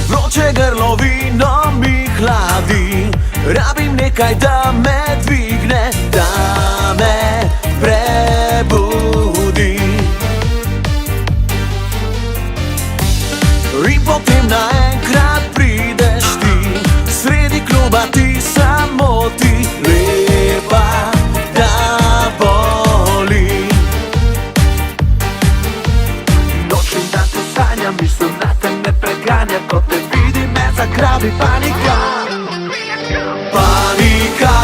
Vroče grlo vino mi hladi, rabim nekaj da me dvigne, da me prebudi. In potem naenkrat prideš ti, sredi kluba ti samoti, lepa da boli. Noč in dan te sanjam, misel na te me preganja, ko te vidim me zagrabi panika. Panika,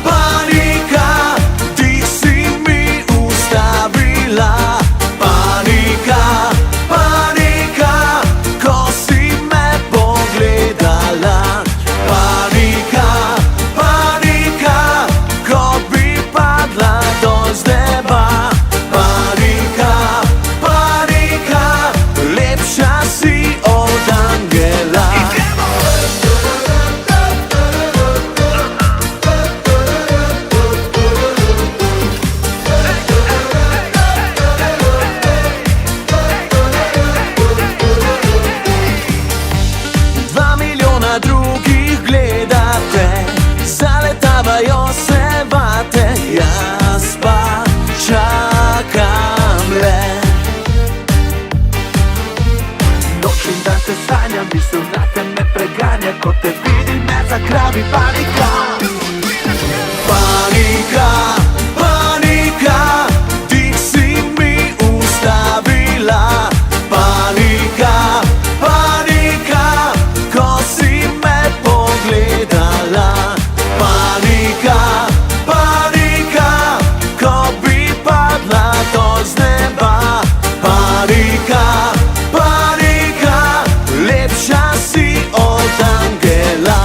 panika, ti si mi ustavila. Panika, panika, ko si me pogledala. Panika, panika, ko bi padla dol z neba. Panika, panika, lepša si od angela. Drugih gledate, zaletavajo se vate, jaz pa čakam le. Noč in dan te sanjam, misel na te me preganja, ko te vidim me zagrabi panika. Panika, panika, ti si mi ustavila. Panika, panika, ko si me pogledala. Panika, panika, ko bi padla dol z neba. Panika, panika, lepša si od angela.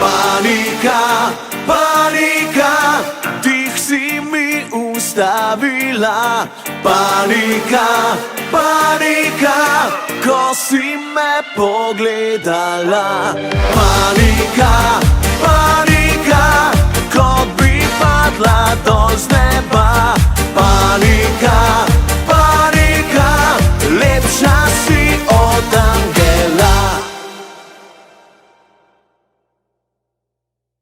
Panika, panika, dih si mi ustavila. Panika, panika, ko si me pogledala. Panika, panika, ko bi padla dol z neba.